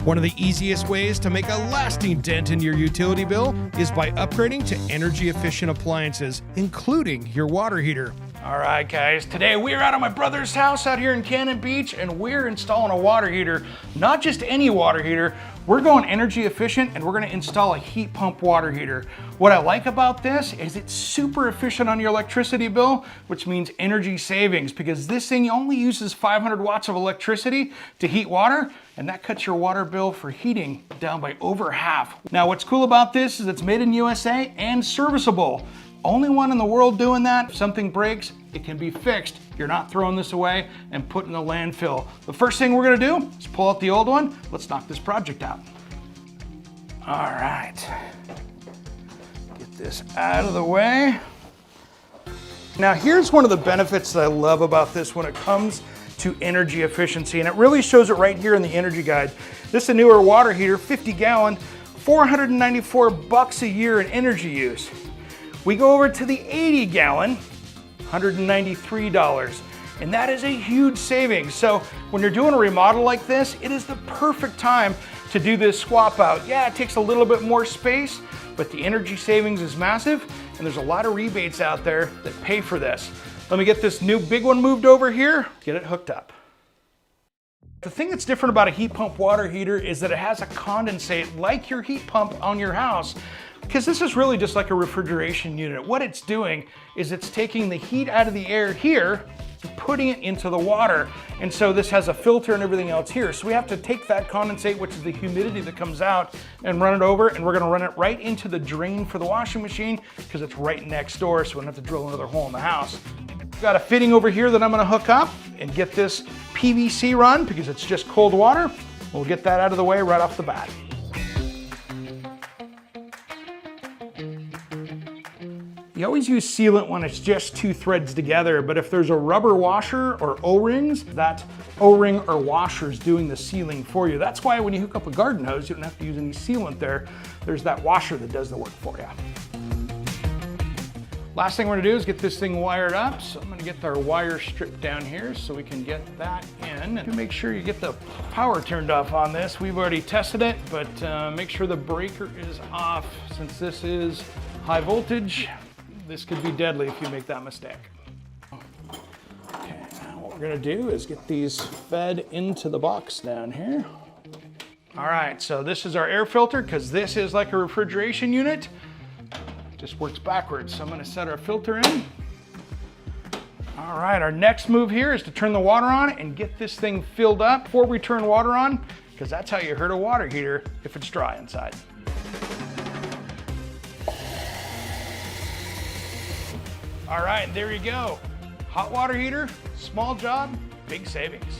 One of the easiest ways to make a lasting dent in your utility bill is by upgrading to energy-efficient appliances, including your water heater. All right, guys, today we're out at my brother's house out here in Cannon Beach, and we're installing a water heater. Not just any water heater, we're going energy efficient, and we're gonna install a heat pump water heater. What I like about this is it's super efficient on your electricity bill, which means energy savings, because this thing only uses 500 watts of electricity to heat water, and that cuts your water bill for heating down by over half. Now, what's cool about this is it's made in USA and serviceable. Only one in the world doing that. If something breaks, it can be fixed. You're not throwing this away and put in the landfill. The first thing we're gonna do is pull out the old one. Let's knock this project out. All right, get this out of the way. Now here's one of the benefits that I love about this when it comes to energy efficiency, and it really shows it right here in the energy guide. This is a newer water heater, 50 gallon, $494 a year in energy use. We go over to the 80 gallon, $193, and that is a huge savings. So when you're doing a remodel like this, it is the perfect time to do this swap out. Yeah, it takes a little bit more space, but the energy savings is massive, and there's a lot of rebates out there that pay for this. Let me get this new big one moved over here, get it hooked up. The thing that's different about a heat pump water heater is that it has a condensate like your heat pump on your house, because this is really just like a refrigeration unit. What it's doing is it's taking the heat out of the air here and putting it into the water. And so this has a filter and everything else here. So we have to take that condensate, which is the humidity that comes out, and run it over, and we're gonna run it right into the drain for the washing machine because it's right next door, so we don't have to drill another hole in the house. Got a fitting over here that I'm gonna hook up and get this PVC run because it's just cold water. We'll get that out of the way right off the bat. You always use sealant when it's just two threads together, but if there's a rubber washer or O-rings, that O-ring or washer is doing the sealing for you. That's why when you hook up a garden hose, you don't have to use any sealant there. There's that washer that does the work for you. Last thing we're gonna do is get this thing wired up. So I'm gonna get our wire stripped down here so we can get that in. And make sure you get the power turned off on this. We've already tested it, but make sure the breaker is off. Since this is high voltage, this could be deadly if you make that mistake. Okay, now what we're gonna do is get these fed into the box down here. All right, so this is our air filter because this is like a refrigeration unit. Just works backwards. So I'm gonna set our filter in. All right, our next move here is to turn the water on and get this thing filled up before we turn water on, because that's how you hurt a water heater if it's dry inside. All right, there you go. Hot water heater, small job, big savings.